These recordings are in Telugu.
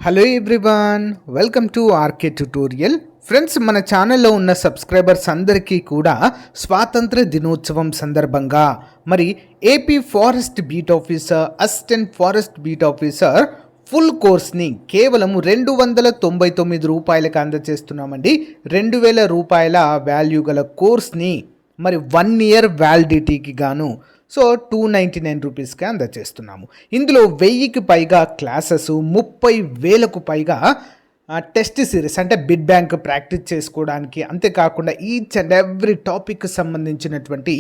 Hello everyone, welcome to RK tutorial. Friends, మన ఛానల్లో ఉన్న సబ్స్క్రైబర్స్ అందరికీ కూడా స్వాతంత్ర దినోత్సవం సందర్భంగా మరి AP forest beat officer, assistant forest beat officer full కోర్స్ని కేవలం రూ. 299కి అందజేస్తున్నామండి. 2000 వాల్యూ గల కోర్స్ని మరి 1 ఇయర్ వ్యాలిడిటీకి గాను 299 రూపీస్కి అందజేస్తున్నాము. ఇందులో 1000కి పైగా క్లాసెస్, 30,000కు పైగా టెస్ట్ సిరీస్ అంటే బిడ్ బ్యాంక్ ప్రాక్టీస్ చేసుకోవడానికి, అంతేకాకుండా ఈచ్ అండ్ ఎవ్రీ టాపిక్కి సంబంధించినటువంటి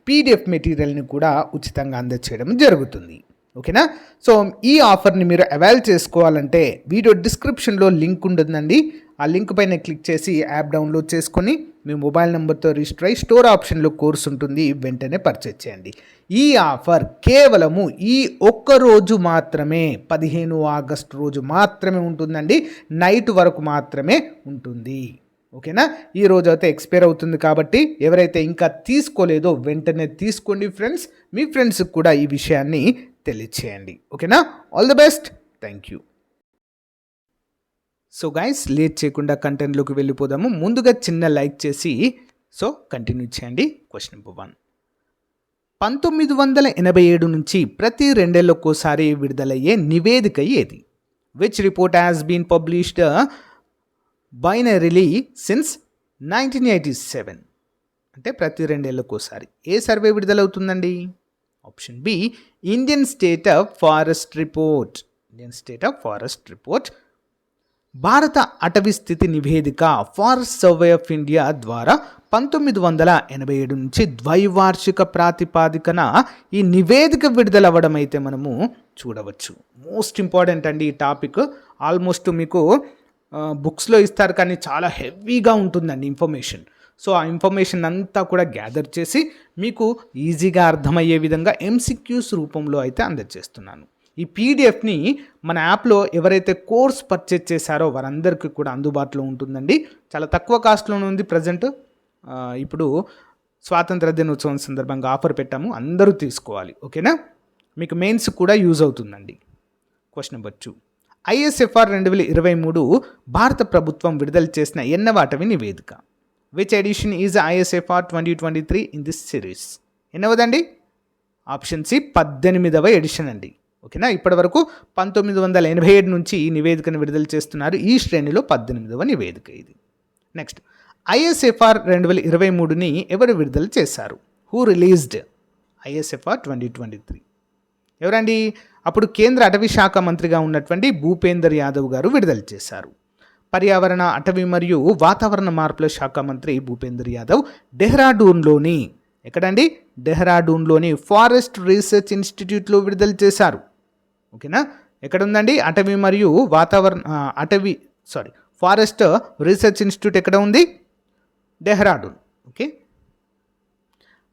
పీడిఎఫ్ మెటీరియల్ని కూడా ఉచితంగా అందజేయడం జరుగుతుంది. ఓకేనా? సో ఈ ఆఫర్ని మీరు అవైల్ చేసుకోవాలంటే వీడియో డిస్క్రిప్షన్లో లింక్ ఉంటుందండి. ఆ లింక్ పైన క్లిక్ చేసి యాప్ డౌన్లోడ్ చేసుకొని మీ మొబైల్ నెంబర్తో రిజిస్టర్ అయ్యి స్టోర్ ఆప్షన్లో కోర్స్ ఉంటుంది, వెంటనే పర్చేజ్ చేయండి. ఈ ఆఫర్ కేవలము ఈ ఒక్కరోజు మాత్రమే, 15 ఆగస్టు రోజు మాత్రమే ఉంటుందండి. నైట్ వరకు మాత్రమే ఉంటుంది. ఓకేనా? ఈ రోజు అయితే ఎక్స్పైర్ అవుతుంది కాబట్టి ఎవరైతే ఇంకా తీసుకోలేదో వెంటనే తీసుకోండి ఫ్రెండ్స్. మీ ఫ్రెండ్స్కి కూడా ఈ విషయాన్ని తెలియచేయండి. ఓకేనా? All the best. Thank you. So guys, late చేయకుండా కంటెంట్లోకి వెళ్ళిపోదాము. ముందుగా చిన్న లైక్ చేసి కంటిన్యూ చేయండి. Question number 1. 1987 నుంచి ప్రతి 2 ఏళ్లకోసారి విడుదలయ్యే నివేదిక ఏది? Which report has been published biennially since 1987? అంటే ప్రతి 2 ఏళ్లకోసారి ఏ సర్వే విడుదలవుతుందండి? Option B, Indian state of forest report. Indian state of forest report. భారత అటవీ స్థితి నివేదిక ఫారెస్ట్ సర్వే ఆఫ్ ఇండియా ద్వారా 1987 నుంచి ద్వైవార్షిక ప్రాతిపాదికన ఈ నివేదిక విడుదలవ్వడం అయితే మనము చూడవచ్చు. మోస్ట్ ఇంపార్టెంట్ అండి ఈ టాపిక్. ఆల్మోస్ట్ మీకు బుక్స్లో ఇస్తారు కానీ చాలా హెవీగా ఉంటుందండి ఇన్ఫర్మేషన్. సో ఆ ఇన్ఫర్మేషన్ అంతా కూడా గ్యాదర్ చేసి మీకు ఈజీగా అర్థమయ్యే విధంగా ఎంసీక్యూస్ రూపంలో అయితే అందజేస్తున్నాను. ఈ పీడిఎఫ్ని మన యాప్లో ఎవరైతే కోర్స్ పర్చేజ్ చేశారో వారందరికీ కూడా అందుబాటులో ఉంటుందండి. చాలా తక్కువ కాస్ట్లోనే ఉంది ప్రజెంట్. ఇప్పుడు స్వాతంత్ర దినోత్సవం సందర్భంగా ఆఫర్ పెట్టాము, అందరూ తీసుకోవాలి. ఓకేనా? మీకు మెయిన్స్ కూడా యూజ్ అవుతుందండి. Question number 2. ఐఎస్ఎఫ్ఆర్ 2023 భారత ప్రభుత్వం విడుదల చేసిన ఎన్నవ అటవీ నివేదిక? Which edition is ISFR 2023 in this series? ఎన్నవదండి? ఆప్షన్ సి, 18వ ఎడిషన్ అండి. ఓకేనా? ఇప్పటి వరకు 1987 నుంచి ఈ నివేదికను విడుదల చేస్తున్నారు. ఈ శ్రేణిలో 18వ నివేదిక ఇది. నెక్స్ట్, ఐఎస్ఎఫ్ఆర్ 2023ని ఎవరు విడుదల చేశారు? Who released ISFR 2023? ఎవరండి? అప్పుడు కేంద్ర అటవీ శాఖ మంత్రిగా ఉన్నటువంటి భూపేందర్ యాదవ్ గారు విడుదల చేశారు. పర్యావరణ, అటవీ మరియు వాతావరణ మార్పుల శాఖ మంత్రి భూపేందర్ యాదవ్ డెహ్రాడూన్లోని, ఎక్కడండి? డెహ్రాడూన్లోని ఫారెస్ట్ రీసెర్చ్ ఇన్స్టిట్యూట్లో విడుదల చేశారు. ఓకేనా? ఎక్కడ ఉందండి? అటవీ మరియు ఫారెస్ట్ రీసెర్చ్ ఇన్స్టిట్యూట్ ఎక్కడ ఉంది? డెహ్రాడూన్. ఓకే.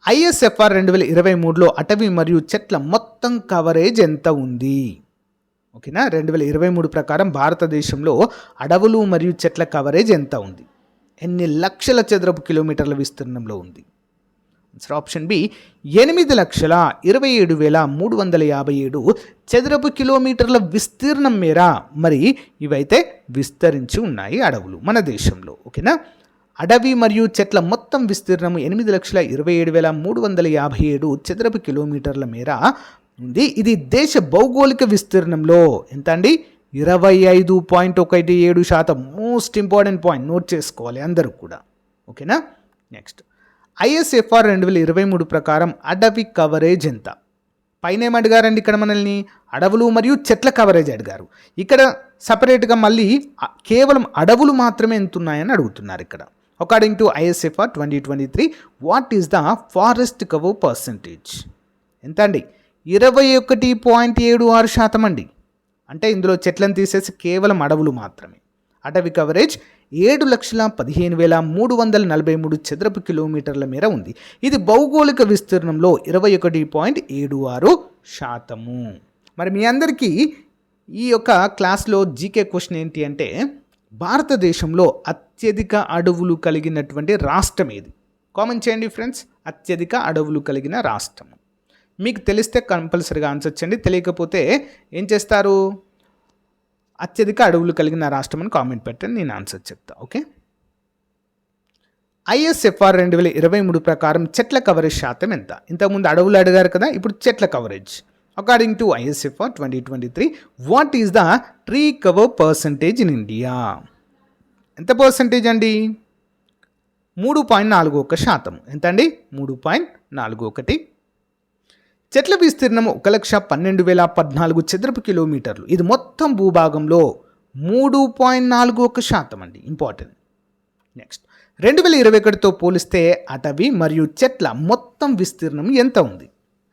ఐఎస్ఎఫ్ఆర్ 2023లో అటవీ మరియు చెట్ల మొత్తం కవరేజ్ ఎంత ఉంది? ఓకేనా? 2023 ప్రకారం భారతదేశంలో అడవులు మరియు చెట్ల కవరేజ్ ఎంత ఉంది? ఎన్ని లక్షల చదరపు కిలోమీటర్ల విస్తీర్ణంలో ఉంది? ఆప్షన్ బి, 8,27,357 చదరపు కిలోమీటర్ల విస్తీర్ణం మేర మరి ఇవైతే విస్తరించి ఉన్నాయి అడవులు మన దేశంలో. ఓకేనా? అడవి మరియు చెట్ల మొత్తం విస్తీర్ణం 8,27,357 చదరపు కిలోమీటర్ల మేర ఉంది. ఇది దేశ భౌగోళిక విస్తీర్ణంలో ఎంత అండి? 25.17%. మోస్ట్ ఇంపార్టెంట్ పాయింట్, నోట్ చేసుకోవాలి అందరూ కూడా. ఓకేనా? నెక్స్ట్, ఐఎస్ఎఫ్ఆర్ 2023 ప్రకారం అడవి కవరేజ్ ఎంత? పైన ఏం అడిగారండి? ఇక్కడ మనల్ని అడవులు మరియు చెట్ల కవరేజ్ అడిగారు. ఇక్కడ సపరేట్గా మళ్ళీ కేవలం అడవులు మాత్రమే ఎంత ఉన్నాయని అడుగుతున్నారు ఇక్కడ. According to ISFR 2023, what is the forest cover percentage? ఎంత అండి? 21.76% అండి. అంటే ఇందులో చెట్లను తీసేసి కేవలం అడవులు మాత్రమే. అటవీ కవరేజ్ 7,15,343 చదరపు కిలోమీటర్ల మేర ఉంది. ఇది భౌగోళిక విస్తీర్ణంలో 21.76%. మరి మీ అందరికీ ఈ యొక్క క్లాస్లో జీకే క్వశ్చన్ ఏంటి అంటే, భారతదేశంలో అత్యధిక అడవులు కలిగినటువంటి రాష్ట్రం ఏది? కామెంట్ చేయండి ఫ్రెండ్స్. అత్యధిక అడవులు కలిగిన రాష్ట్రం మీకు తెలిస్తే కంపల్సరీగా ఆన్సర్ చేయండి. తెలియకపోతే ఏం చేస్తారు? అత్యధిక అడవులు కలిగిన రాష్ట్రం అని కామెంట్ పెట్టండి, నేను ఆన్సర్ చెప్తా. ఓకే, ఐఎస్ఎఫ్ఆర్ 2023 ప్రకారం చెట్ల కవరేజ్ శాతం ఎంత? ఇంతకుముందు అడవులు అడిగారు కదా, ఇప్పుడు చెట్ల coverage. According to ISFR 2023, what is the tree cover percentage in India? ఎంత పర్సంటేజ్ అండి? 3.41%. ఎంత అండి? 3.41. చెట్ల విస్తీర్ణం 1,12,014 చదరపు కిలోమీటర్లు. ఇది మొత్తం భూభాగంలో 3.41% అండి. ఇంపార్టెంట్. నెక్స్ట్, 2021తో పోలిస్తే అటవీ మరియు చెట్ల మొత్తం విస్తీర్ణం ఎంత ఉంది?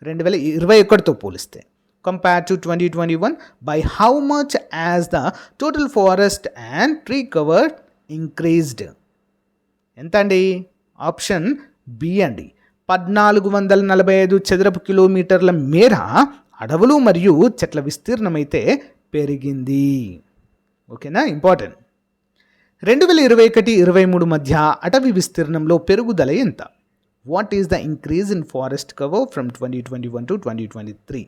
2021తో పోలిస్తే compare to 2021, by how much as the total forest and tree cover increased? ఎంత అండి? ఆప్షన్ బి అండి, 1445 చదరపు కిలోమీటర్ల మేర అడవులు మరియు చెట్ల విస్తీర్ణం అయితే పెరిగింది. ఓకేనా, ఇంపార్టెంట్. 2021-23 మధ్య అటవీ విస్తీర్ణంలో పెరుగుదల ఎంత? What is the increase in forest cover from 2021 to 2023?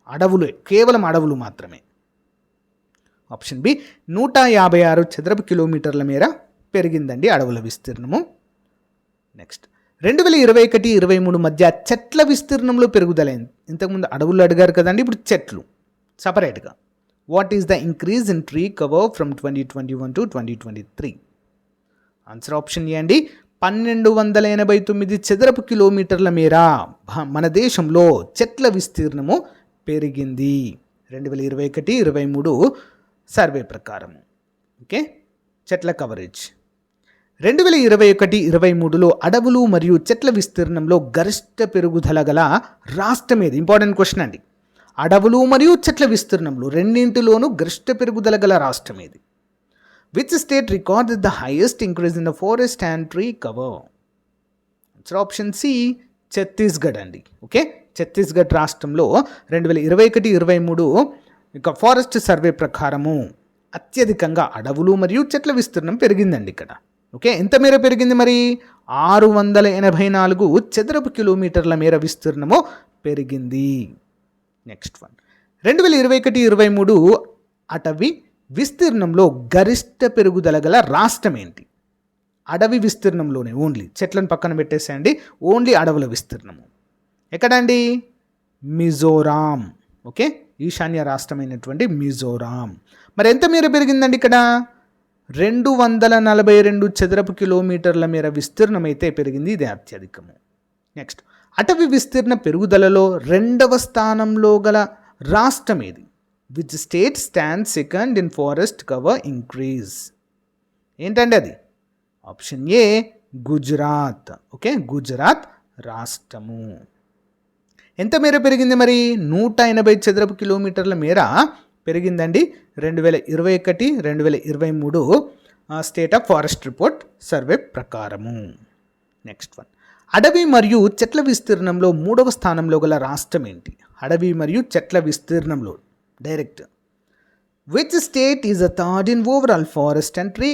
అడవులు, కేవలం అడవులు మాత్రమే. ఆప్షన్ బి, 156 చదరపు కిలోమీటర్ల మేర పెరిగిందండి అడవుల విస్తీర్ణము. నెక్స్ట్, 2021-23 మధ్య చెట్ల విస్తీర్ణంలో పెరుగుదల. ఇంతకుముందు అడవులు అడిగారు కదండి, ఇప్పుడు చెట్లు సపరేట్గా. What is the increase in tree cover from 2021 to 2023? Answer option A అండి, 1289 చదరపు కిలోమీటర్ల మేర మన దేశంలో చెట్ల విస్తీర్ణము పెరిగింది 2021-23 సర్వే ప్రకారం. ఓకే, చెట్ల కవరేజ్. 2021-23లో అడవులు మరియు చెట్ల విస్తీర్ణంలో గరిష్ట పెరుగుదల గల రాష్ట్రం ఏది? ఇంపార్టెంట్ క్వశ్చన్ అండి. అడవులు మరియు చెట్ల విస్తీర్ణంలో రెండింటిలోనూ గరిష్ట పెరుగుదల గల రాష్ట్రం ఏది? Which state recorded the highest increase in the forest and tree cover? Answer option C, Chhattisgarh అండి. ఓకే, ఛత్తీస్గఢ్ రాష్ట్రంలో 2021-23 ఇక ఫారెస్ట్ సర్వే ప్రకారము అత్యధికంగా అడవులు మరియు చెట్ల విస్తీర్ణం పెరిగిందండి ఇక్కడ. ఓకే, ఎంత మేర పెరిగింది మరి? 684 చదరపు కిలోమీటర్ల మేర విస్తీర్ణము పెరిగింది. నెక్స్ట్ వన్, 2021-23 అటవీ విస్తీర్ణంలో గరిష్ట పెరుగుదల గల రాష్ట్రం ఏంటి? అడవి విస్తీర్ణంలోనే, ఓన్లీ చెట్లను పక్కన పెట్టేసేయండి, ఓన్లీ అడవుల విస్తీర్ణము ఎక్కడండి? మిజోరాం. ఓకే, ఈశాన్య రాష్ట్రమైనటువంటి మిజోరాం. మరి ఎంత మేర పెరిగిందండి ఇక్కడ? 242 చదరపు కిలోమీటర్ల మేర విస్తీర్ణం అయితే పెరిగింది, ఇది అత్యధికము. నెక్స్ట్, అటవీ విస్తీర్ణ పెరుగుదలలో 2వ స్థానంలో గల రాష్ట్రం ఏది? Which state stand second in forest cover increase? ఏంటండి అది? Option A, Gujarat. Okay, Gujarat రాష్ట్రము. ఎంత మేర పెరిగింది మరి? 180 చదరపు కిలోమీటర్ల మేర పెరిగిందండి 2021-2023 state of forest report survey ప్రకారము. నెక్స్ట్ వన్, అడవి మరియు చెట్ల విస్తీర్ణంలో 3వ స్థానంలో గల రాష్ట్రం ఏంటి? అడవి మరియు చెట్ల విస్తీర్ణంలో direct. Which state is the third in overall forest and tree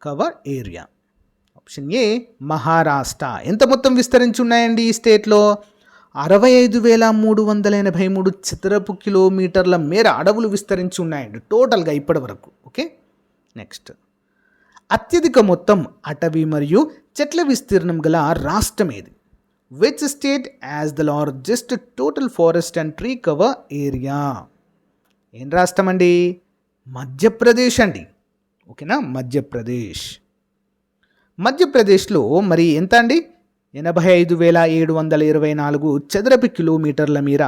cover area? Option A, Maharashtra. ఎంత మొత్తం విస్తరించి ఉన్నాయండి ఈ స్టేట్లో? 65,383 చదరపు కిలోమీటర్ల మేర అడవులు విస్తరించి ఉన్నాయండి టోటల్గా ఇప్పటి వరకు. ఓకే, నెక్స్ట్, అత్యధిక మొత్తం అటవీ మరియు చెట్ల విస్తీర్ణం గల రాష్ట్రం ఏది? Which state as the largest total forest and tree cover area? ఏం రాష్ట్రం అండి? మధ్యప్రదేశ్ అండి. ఓకేనా, మధ్యప్రదేశ్. మధ్యప్రదేశ్లో మరి ఎంత అండి? 85,724 చదరపు కిలోమీటర్ల మేర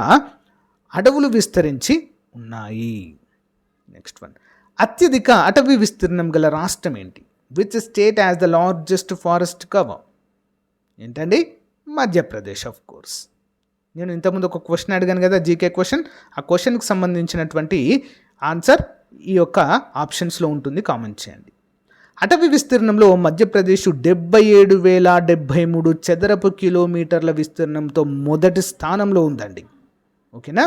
అడవులు విస్తరించి ఉన్నాయి. నెక్స్ట్ వన్, అత్యధిక అటవీ విస్తీర్ణం గల రాష్ట్రం ఏంటి? Which state as the largest forest cover? ఏంటండి? Madhya Pradesh of course. నేను ఇంతకుముందు ఒక క్వశ్చన్ అడిగాను కదా, జీకే క్వశ్చన్. ఆ క్వశ్చన్కి సంబంధించినటువంటి ఆన్సర్ ఈ యొక్క ఆప్షన్స్లో ఉంటుంది, కామెంట్ చేయండి. అటవీ విస్తీర్ణంలో మధ్యప్రదేశ్ 77,073 చదరపు కిలోమీటర్ల విస్తీర్ణంతో మొదటి స్థానంలో ఉందండి. ఓకేనా,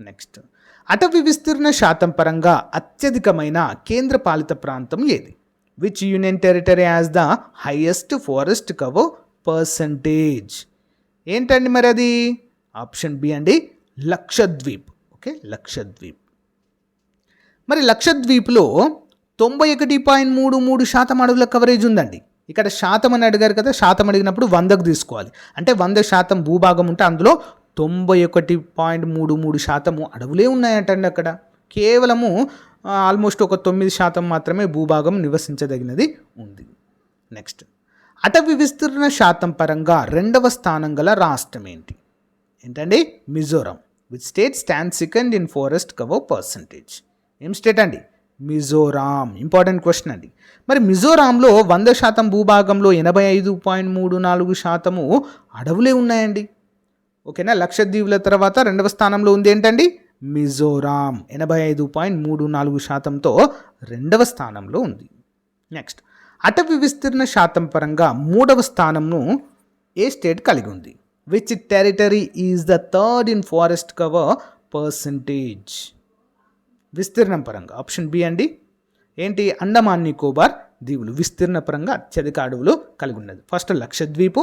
నెక్స్ట్, అటవీ విస్తీర్ణ శాతం పరంగా అత్యధికమైన కేంద్ర పాలిత ప్రాంతం ఏది? Which union territory has the highest forest cover percentage? ఏంటండి మరి అది? ఆప్షన్ బి అండి, లక్షద్వీప్. ఓకే, లక్షద్వీప్. మరి లక్షద్వీప్లో 91.33% అడవుల కవరేజ్ ఉందండి. ఇక్కడ శాతం అని అడిగారు కదా, శాతం అడిగినప్పుడు 100కు తీసుకోవాలి. అంటే 100% భూభాగం ఉంటే అందులో 91.33% అడవులే ఉన్నాయంటండి. అక్కడ కేవలము ఆల్మోస్ట్ ఒక 9% మాత్రమే భూభాగం నివసించదగినది ఉంది. నెక్స్ట్, అటవీ విస్తీర్ణ శాతం పరంగా 2వ స్థానం గల రాష్ట్రం ఏంటండి? Mizoram. Which state stand second in forest cover percentage? ఏం స్టేట్ అండి? మిజోరాం. ఇంపార్టెంట్ క్వశ్చన్ అండి. మరి మిజోరాంలో 100% భూభాగంలో 85.34% అడవులే ఉన్నాయండి. ఓకేనా. లక్షద్వీపుల తర్వాత 2వ స్థానంలో ఉంది ఏంటండి? మిజోరాం. 85.34%తో 2వ స్థానంలో ఉంది. నెక్స్ట్, అటవీ విస్తీర్ణ శాతం పరంగా 3వ స్థానంను ఏ స్టేట్ కలిగి ఉంది? Which territory is the third in forest cover percentage? విస్తీర్ణం పరంగా ఆప్షన్ బి అండి. ఏంటి? అండమాన్ నికోబార్ దీవులు విస్తీర్ణ పరంగా అత్యధిక అడవులు కలిగి ఉన్నది. ఫస్ట్ లక్షద్వీపు,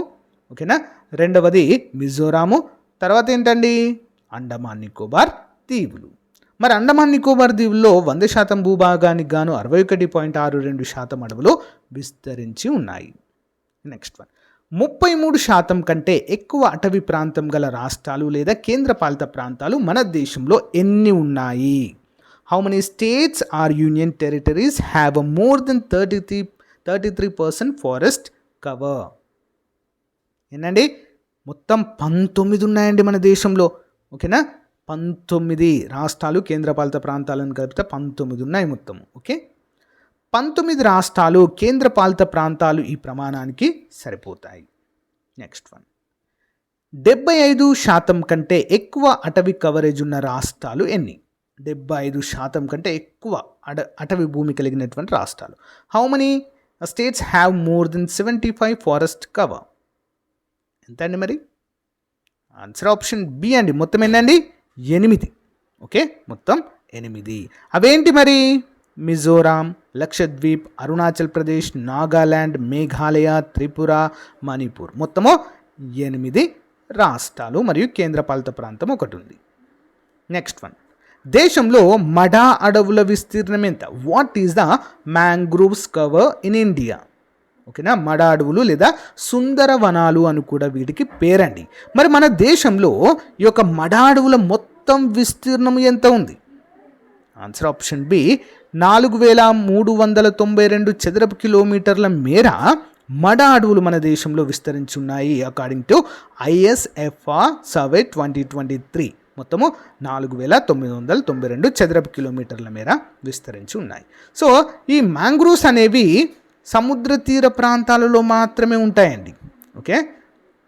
ఓకేనా. 2వది మిజోరాము, తర్వాత ఏంటండి? అండమాన్ నికోబార్ దీవులు. మరి అండమాన్ నికోబార్ దీవుల్లో 100% భూభాగానికి గాను 61.62% అడవులు విస్తరించి ఉన్నాయి. నెక్స్ట్ వన్, 33% కంటే ఎక్కువ అటవీ ప్రాంతం గల రాష్ట్రాలు లేదా కేంద్రపాలిత ప్రాంతాలు మన దేశంలో ఎన్ని ఉన్నాయి? How many states or union territories have a more than 33% forest cover? ఏంటండి? మొత్తం 19 ఉన్నాయండి మన దేశంలో. ఓకేనా. 19 రాష్ట్రాలు కేంద్రపాలిత ప్రాంతాలను కలిపితే 19 ఉన్నాయి మొత్తం. ఓకే. 19 రాష్ట్రాలు కేంద్రపాలిత ప్రాంతాలు ఈ ప్రమాణానికి సరిపోతాయి. నెక్స్ట్ వన్, 75% కంటే ఎక్కువ అటవీ కవరేజ్ ఉన్న రాష్ట్రాలు ఎన్ని? 75% కంటే ఎక్కువ అటవీ భూమి కలిగినటువంటి రాష్ట్రాలు. How many states have more than 75 forest cover? ఎంత అండి మరి? ఆన్సర్ ఆప్షన్ బి అండి. మొత్తం ఎన్నండి? 8. ఓకే, మొత్తం 8. అవేంటి మరి? మిజోరాం, లక్షద్వీప్, అరుణాచల్ ప్రదేశ్, నాగాల్యాండ్, మేఘాలయ, త్రిపుర, మణిపూర్. మొత్తము 8 రాష్ట్రాలు మరియు కేంద్రపాలిత ప్రాంతం ఒకటి ఉంది. నెక్స్ట్ వన్, దేశంలో మడా అడవుల విస్తీర్ణం ఎంత? What is the mangroves cover in India? ఓకేనా. మడా అడవులు లేదా సుందర వనాలు అని కూడా వీటికి పేరండి. మరి మన దేశంలో ఈ యొక్క మడా అడవుల మొత్తం విస్తీర్ణం ఎంత ఉంది? ఆన్సర్ ఆప్షన్ బి, 4,392 చదరపు కిలోమీటర్ల మేర మడా అడవులు మన దేశంలో విస్తరించి ఉన్నాయి. అకార్డింగ్ టు ఐఎస్ఎఫ్ఆర్ సర్వే 2023 మొత్తము 4,992 చదరపు కిలోమీటర్ల మేర విస్తరించి ఉన్నాయి. సో ఈ మ్యాంగ్రూవ్స్ అనేవి సముద్ర తీర ప్రాంతాలలో మాత్రమే ఉంటాయండి. ఓకే,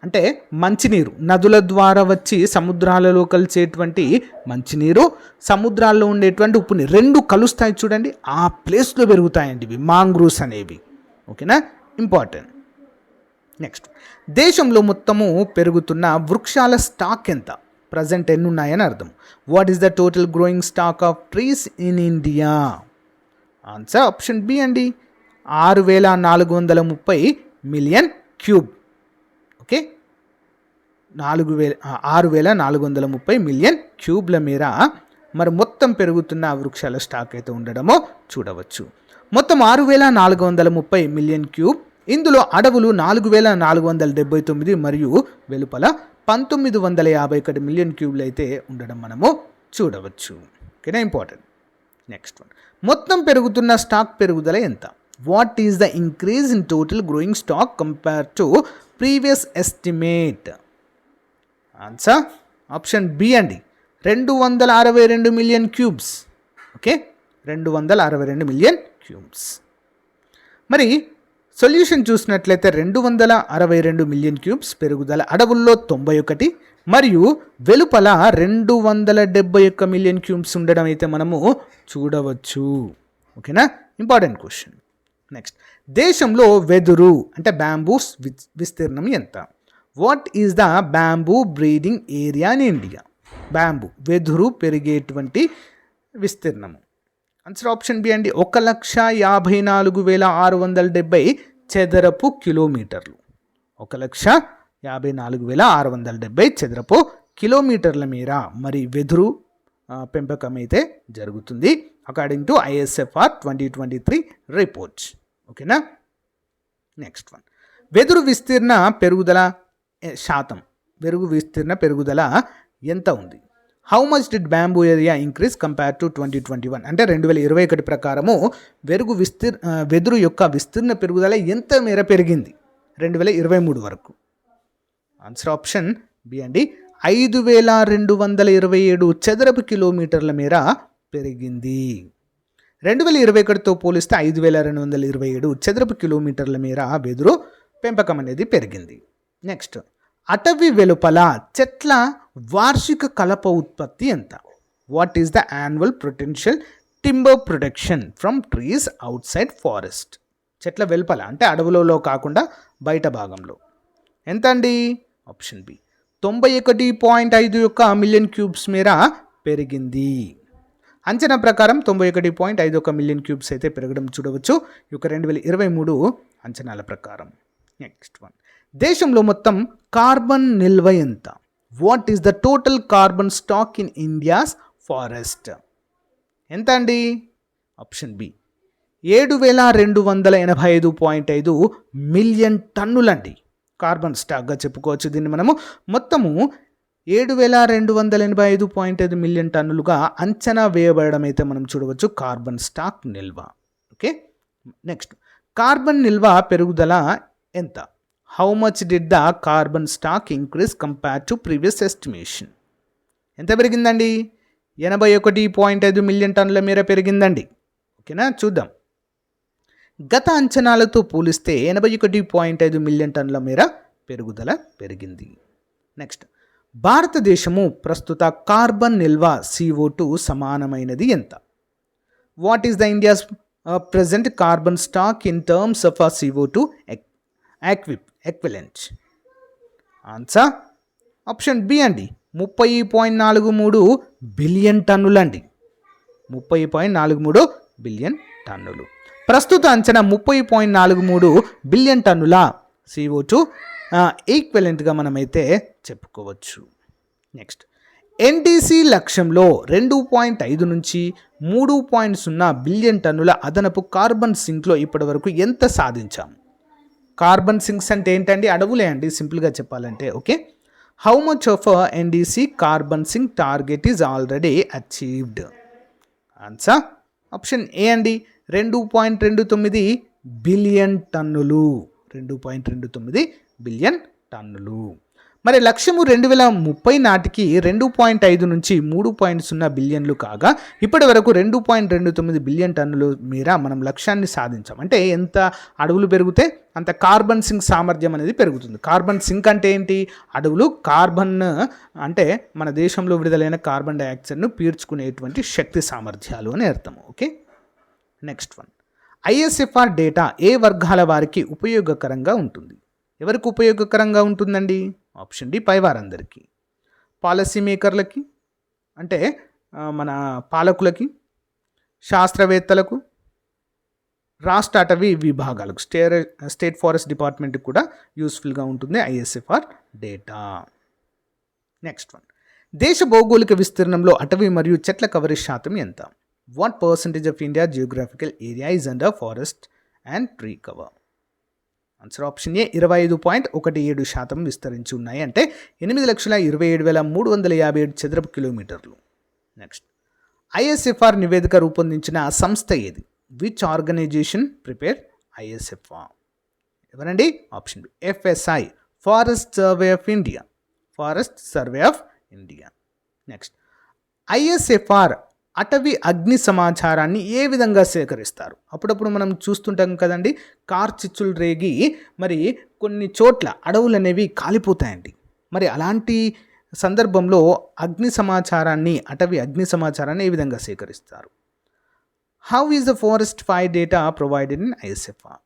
అంటే మంచినీరు నదుల ద్వారా వచ్చి సముద్రాలలో కలిసేటువంటి మంచినీరు, సముద్రాల్లో ఉండేటువంటి ఉప్పుని రెండు కలుస్తాయి చూడండి, ఆ ప్లేస్లో పెరుగుతాయండి ఇవి మ్యాంగ్రూవ్స్ అనేవి. ఓకేనా, ఇంపార్టెంట్. నెక్స్ట్, దేశంలో మొత్తము పెరుగుతున్న వృక్షాల స్టాక్ ఎంత? ప్రజెంట్ ఎన్ని ఉన్నాయని అర్థం. What is the total growing stock of trees in India? Answer option B అండి, 6,430 మిలియన్ క్యూబ్. ఓకే, 6,430 మిలియన్ క్యూబ్ల మేర మరి మొత్తం పెరుగుతున్న వృక్షాల స్టాక్ అయితే ఉండడమో చూడవచ్చు. మొత్తం 6,430 మిలియన్ క్యూబ్. ఇందులో అడవులు 4,479 మరియు వెలుపల 1,951 మిలియన్ క్యూబ్లు అయితే ఉండడం మనము చూడవచ్చు. ఓకేనా, ఇంపార్టెంట్. నెక్స్ట్ వన్, మొత్తం పెరుగుతున్న స్టాక్ పెరుగుదల ఎంత? What is the increase in total growing stock compare to previous estimate? Answer option B అండి, 262 million cubes. Okay, 262 million cubes. మరి సొల్యూషన్ చూసినట్లయితే 262 మిలియన్ క్యూబ్స్ పెరుగుదల, అడవుల్లో 91 మరియు వెలుపల 271 మిలియన్ క్యూబ్స్ ఉండడం అయితే మనము చూడవచ్చు. ఓకేనా, ఇంపార్టెంట్ క్వశ్చన్. నెక్స్ట్, దేశంలో వెదురు అంటే బ్యాంబూస్ విస్తీర్ణం ఎంత? What is the bamboo breeding area in India? Bamboo వెదురు పెరిగేటువంటి విస్తీర్ణము. ఆన్సర్ ఆప్షన్ బి అండి, 1,54,670 చదరపు కిలోమీటర్లు. 1,54,670 చదరపు కిలోమీటర్ల మేర మరి వెదురు పెంపకం అయితే జరుగుతుంది. According to ISFR 2023 reports. ఓకేనా. నెక్స్ట్ వన్, వెదురు విస్తీర్ణ పెరుగుదల శాతం, వెలుగు విస్తీర్ణ పెరుగుదల ఎంత ఉంది? How much did bamboo area increase compare to 2021? అంటే 2021 ప్రకారము వెదురు యొక్క విస్తీర్ణ పెరుగుదల ఎంత మేర పెరిగింది 2023 వరకు? ఆన్సర్ ఆప్షన్ బి అండి, 5227 చదరపు కిలోమీటర్ల మేర పెరిగింది. 2021తో పోలిస్తే 5227 చదరపు కిలోమీటర్ల మేర వెదురు పెంపకం అనేది పెరిగింది. నెక్స్ట్, అటవీ వెలుపల చెట్ల వార్షిక కలప ఉత్పత్తి ఎంత? What is the annual potential timber production from trees out side forest? చెట్ల వెలుపల అంటే అడవులలో కాకుండా బయట భాగంలో ఎంత అండి? ఆప్షన్ బి 91.51 మిలియన్ క్యూబ్స్ మేర పెరిగింది. అంచనా ప్రకారం 91.51 మిలియన్ క్యూబ్స్ అయితే పెరగడం చూడవచ్చు ఈ యొక్క 2023 అంచనాల ప్రకారం. నెక్స్ట్ వన్, దేశంలో మొత్తం కార్బన్ నిల్వ ఎంత? What is the total carbon stock in India's forest? ఎంత అండి? ఆప్షన్ బి 7285.5 మిలియన్ టన్నులండి. కార్బన్ స్టాక్గా చెప్పుకోవచ్చు దీన్ని మనము. మొత్తము 7285.5 మిలియన్ టన్నులుగా అంచనా వేయబడడం అయితే మనం చూడవచ్చు కార్బన్ స్టాక్ నిల్వ. ఓకే. నెక్స్ట్, కార్బన్ నిల్వ పెరుగుదల ఎంత? How much did the carbon stock increase compare to previous estimation? ఎంత పెరిగిందండి? 81.5 మిలియన్ టన్నుల మేర పెరిగిందండి. ఓకేనా, చూద్దాం. గత అంచనాలతో పోలిస్తే 81.5 మిలియన్ టన్నుల మేర పెరుగుదల పెరిగింది. నెక్స్ట్, భారతదేశము ప్రస్తుత కార్బన్ నిల్వ CO2 సమానమైనది ఎంత? What is the India's present carbon stock in terms of CO2 equivalent? Answer option B అండి, 30.43 బిలియన్ టన్నులండి. 30.43 బిలియన్ టన్నులు. ప్రస్తుత అంచనా 30.43 బిలియన్ టన్నుల CO2 ఈక్వలెంట్గా మనమైతే చెప్పుకోవచ్చు. నెక్స్ట్, NDC లక్ష్యంలో 2.5 నుంచి 3.0 బిలియన్ టన్నుల అదనపు కార్బన్ సింక్లో ఇప్పటి వరకు ఎంత సాధించాము? కార్బన్ సింక్స్ అంటే ఏంటండి? అడవులే అండి సింపుల్గా చెప్పాలంటే. Okay. How much of NDC carbon sync target is already achieved? Answer option A అండి, 2.29 బిలియన్ టన్నులు. 2.29 బిలియన్ టన్నులు. మరి లక్ష్యము 2030 నాటికి 2.5 నుంచి 3.0 బిలియన్లు కాగా ఇప్పటి వరకు 2.29 బిలియన్ టన్నులు మేర మనం లక్ష్యాన్ని సాధించాం. అంటే ఎంత అడవులు పెరిగితే అంత కార్బన్ సింక్ సామర్థ్యం అనేది పెరుగుతుంది. కార్బన్ సింక్ అంటే ఏంటి? అడవులు కార్బన్ అంటే మన దేశంలో విడుదలైన కార్బన్ డైఆక్సైడ్ను పీల్చుకునేటువంటి శక్తి సామర్థ్యాలు అని అర్థం. Okay. Next one, ISFR data ఏ వర్గాల వారికి ఉపయోగకరంగా ఉంటుంది? ఎవరికి ఉపయోగకరంగా ఉంటుందండి? ఆప్షన్ డి, పై వారందరికీ. పాలసీ మేకర్లకి అంటే మన పాలకులకి, శాస్త్రవేత్తలకు, రాష్ట్ర అటవీ విభాగాలకు, స్టేట్ ఫారెస్ట్ డిపార్ట్మెంట్కి కూడా యూస్ఫుల్గా ఉంటుంది ISFR డేటా. నెక్స్ట్ వన్, దేశ భౌగోళిక విస్తీర్ణంలో అటవీ మరియు చెట్ల కవరేజ్ శాతం ఎంత? What percentage of India geographical area is under forest and tree cover? Answer option A, 25.17% విస్తరించి ఉన్నాయి. అంటే 8,27,357 చదరపు కిలోమీటర్లు. నెక్స్ట్, ISFR నివేదిక రూపొందించిన సంస్థ ఏది? Which organisation prepare ISFR? ఎవరండి? Option B, FSI, forest survey of India. Forest survey of India. Next, ISFR అటవీ అగ్ని సమాచారాన్ని ఏ విధంగా సేకరిస్తారు? అప్పుడప్పుడు మనం చూస్తుంటాం కదండి, కార్చిచ్చులు రేగి మరి కొన్ని చోట్ల అడవులు అనేవి కాలిపోతాయండి. మరి అలాంటి సందర్భంలో అటవీ అగ్ని సమాచారాన్ని ఏ విధంగా సేకరిస్తారు? How is the forest fire data provided in ISFR?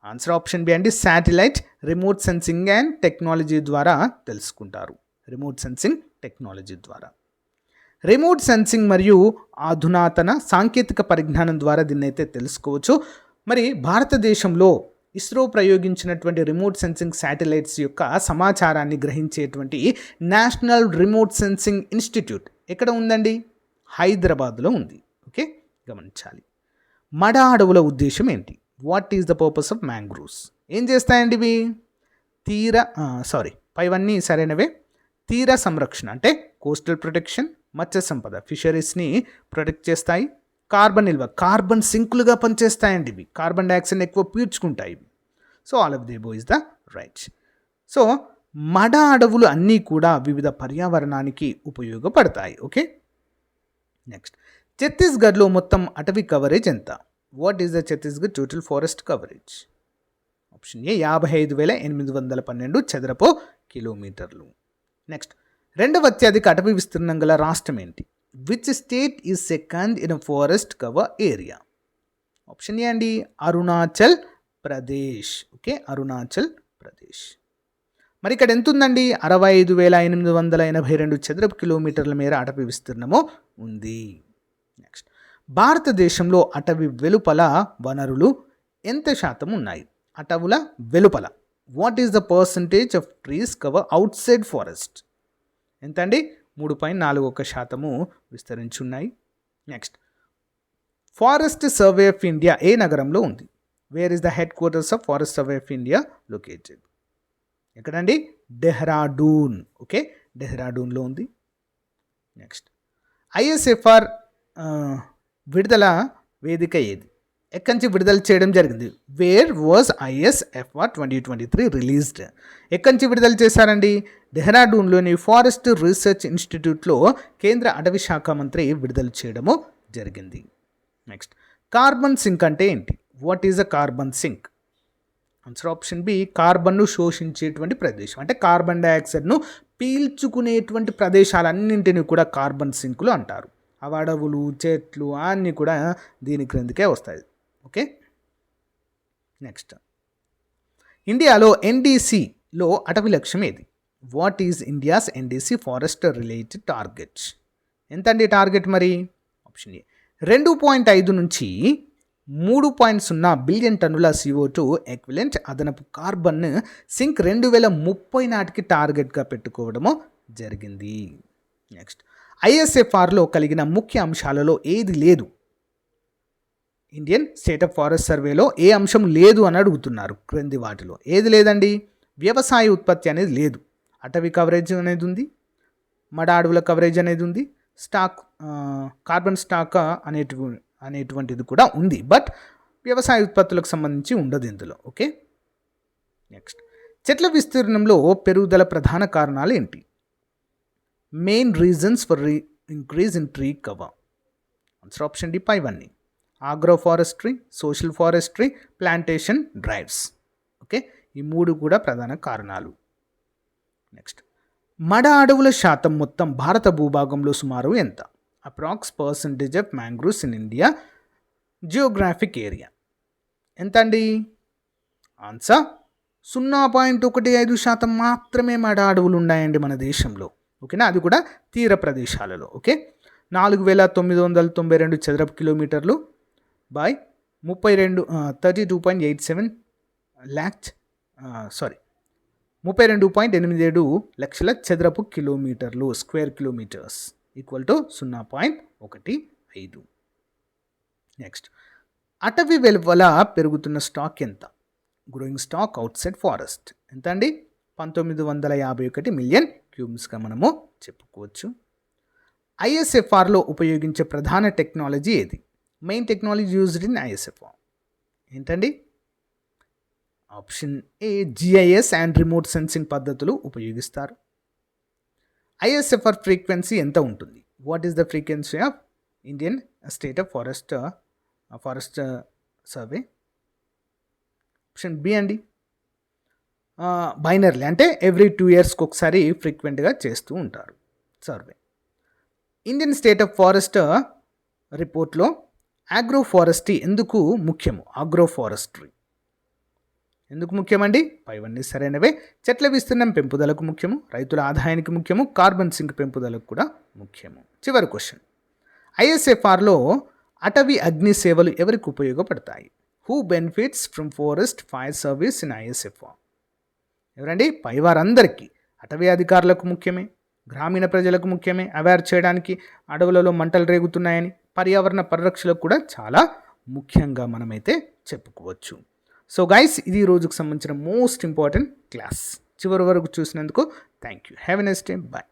Answer option B అండి, satellite, remote sensing and technology ద్వారా తెలుసుకుంటారు. రిమోట్ సెన్సింగ్ టెక్నాలజీ ద్వారా. రిమోట్ సెన్సింగ్ మరియు అధునాతన సాంకేతిక పరిజ్ఞానం ద్వారా దీన్ని అయితే తెలుసుకోవచ్చు. మరి భారతదేశంలో ఇస్రో ప్రయోగించినటువంటి రిమోట్ సెన్సింగ్ శాటిలైట్స్ యొక్క సమాచారాన్ని గ్రహించేటువంటి నేషనల్ రిమోట్ సెన్సింగ్ ఇన్స్టిట్యూట్ ఎక్కడ ఉందండి? హైదరాబాద్లో ఉంది. ఓకే. గమనించాలి. మడ అడవుల ఉద్దేశం ఏంటి? What is the purpose of mangroves? ఏం చేస్తాయండి ఇవి? పైవన్నీ సరైనవే. తీర సంరక్షణ అంటే coastal protection, Matsya Sampada ఫిషరీస్ని protect చేస్తాయి. కార్బన్ నిల్వ, కార్బన్ సింకులుగా పనిచేస్తాయండి ఇవి. కార్బన్ డైఆక్సైడ్ని ఎక్కువ పీల్చుకుంటాయి ఇవి. So all of the above is the right. So మడ అడవులు అన్నీ కూడా వివిధ పర్యావరణానికి ఉపయోగపడతాయి. ఓకే, నెక్స్ట్, ఛత్తీస్గఢ్లో మొత్తం అటవీ కవరేజ్ ఎంత? What is the Chhattisgarh total forest coverage? Option A 55,812 చదరపు కిలోమీటర్లు. నెక్స్ట్, రెండవ అత్యధిక అటవీ విస్తీర్ణం గల రాష్ట్రం ఏంటి? Which state is second in forest cover area? Option A అండి, అరుణాచల్ ప్రదేశ్. ఓకే, అరుణాచల్ ప్రదేశ్. మరి ఇక్కడ ఎంత ఉందండి? 65,882 చదరపు కిలోమీటర్ల మేర అటవీ విస్తీర్ణము ఉంది. నెక్స్ట్, భారతదేశంలో అటవీ వెలుపల వనరులు ఎంత శాతం ఉన్నాయి? అటవుల వెలుపల what is the percentage of trees cover outside forest? ఎంత అండి? 3.41% విస్తరించున్నాయి. Next, forest survey of India ఏ నగరంలో ఉంది? Where is the headquarters of forest survey of India located? ఎక్కడండి? డెహ్రాడూన్. ఓకే, డెహ్రాడూన్లో ఉంది. నెక్స్ట్, ఐఎస్ఎఫ్ఆర్ విడుదల వేదిక ఏది? ఎక్కడి నుంచి విడుదల చేయడం జరిగింది? Where was ISFR 2023 released? ఎక్కడి నుంచి విడుదల చేశారండి? డెహ్రాడూన్లోని ఫారెస్ట్ రీసెర్చ్ ఇన్స్టిట్యూట్లో కేంద్ర అటవీ శాఖ మంత్రి విడుదల చేయడము జరిగింది. నెక్స్ట్, కార్బన్ సింక్ అంటే ఏంటి? What is a carbon sink? Answer option B, కార్బన్ను శోషించేటువంటి ప్రదేశం. అంటే కార్బన్ డైఆక్సైడ్ను పీల్చుకునేటువంటి ప్రదేశాలన్నింటినీ కూడా కార్బన్ సింకులు అంటారు. అవి అడవులు, చెట్లు అన్నీ కూడా దీని క్రిందికే వస్తాయి. ఓకే, నెక్స్ట్, ఇండియాలో ఎన్డీసీలో అటవీ లక్ష్యం ఏది? What is India's NDC forest related targets? ఎంత అండి టార్గెట్ మరి? ఆప్షన్ ఏ 2.5 నుంచి 3.0 బిలియన్ టన్నుల CO2 ఎక్విలెంట్ అదనపు కార్బన్ సింక్ 2030 నాటికి టార్గెట్గా పెట్టుకోవడము జరిగింది. నెక్స్ట్, ఐఎస్ఎఫ్ఆర్లో కలిగిన ముఖ్య అంశాలలో ఏది లేదు? ఇండియన్ స్టేట్ ఆఫ్ ఫారెస్ట్ సర్వేలో ఏ అంశం లేదు అని అడుగుతున్నారు. క్రింది వాటిలో ఏది లేదండి? వ్యవసాయ ఉత్పత్తి అనేది లేదు. అటవీ కవరేజ్ అనేది ఉంది, మడ అడవుల కవరేజ్ అనేది ఉంది, కార్బన్ స్టాక్ అనేటువంటిది కూడా ఉంది. బట్ వ్యవసాయ ఉత్పత్తులకు సంబంధించి ఉండదు ఇందులో. ఓకే, నెక్స్ట్, చెట్ల విస్తీర్ణంలో పెరుగుదల ప్రధాన కారణాలు ఏంటి? Main reasons for increase in tree cover? Answer option D, పైవన్నీ. Agroforestry, social forestry, plantation drives. Okay, ఈ 3 కూడా ప్రధాన కారణాలు. నెక్స్ట్, మడ అడవుల శాతం మొత్తం భారత భూభాగంలో సుమారు ఎంత? Approx percentage of mangroves in India Geographic area? ఎంత అండి? ఆన్సర్ 0.15% మాత్రమే మడ అడవులు ఉన్నాయండి మన దేశంలో. ఓకేనా, అది కూడా తీర ప్రదేశాలలో. ఓకే, 4,992 చదరపు కిలోమీటర్లు బై 32.87 లక్షల చదరపు కిలోమీటర్లు, square kilometres equal to 0.15. Next, అటవీ వెలుపల పెరుగుతున్న స్టాక్ ఎంత? Growing stock out side forest ఎంత అండి? 1951 మిలియన్ క్యూబ్స్గా మనము చెప్పుకోవచ్చు. ఐఎస్ఎఫ్ఆర్లో ఉపయోగించే ప్రధాన టెక్నాలజీ ఏది? Main technology used in ISFR ఏంటండి? Option A, GIS and remote sensing పద్ధతులు ఉపయోగిస్తారు. ఐఎస్ఎఫ్ఆర్ ఫ్రీక్వెన్సీ ఎంత ఉంటుంది? What is the frequency of Indian state of forest survey? Option B అండి, బైనర్లీ, అంటే ఎవ్రీ 2 yearsకి ఒకసారి ఫ్రీక్వెంట్గా చేస్తూ ఉంటారు survey. Indian state of forest రిపోర్ట్లో ఆగ్రో ఫారెస్ట్రీ ఎందుకు ముఖ్యము? ఆగ్రో ఫారెస్ట్రీ ఎందుకు ముఖ్యమండి? పైవన్నీ సరైనవే. చెట్ల విస్తీర్ణం పెంపుదలకు ముఖ్యము, రైతుల ఆదాయానికి ముఖ్యము, కార్బన్ సింక్ పెంపుదలకు కూడా ముఖ్యము. చివరి క్వశ్చన్, ఐఎస్ఎఫ్ఆర్లో అటవీ అగ్ని సేవలు ఎవరికి ఉపయోగపడతాయి? Who benefits from forest fire service in ISFR? ఎవరండి? పైవారందరికీ. అటవీ అధికారులకు ముఖ్యమే, గ్రామీణ ప్రజలకు ముఖ్యమే, అవేర్ చేయడానికి అడవులలో మంటలు రేగుతున్నాయని, పర్యావరణ పరిరక్షణకు కూడా చాలా ముఖ్యంగా మనమైతే చెప్పుకోవచ్చు. సో గైస్, ఇది ఈ రోజుకు సంబంధించిన మోస్ట్ ఇంపార్టెంట్ క్లాస్. చివరి వరకు చూసినందుకు thank you. Have a nice day. Bye.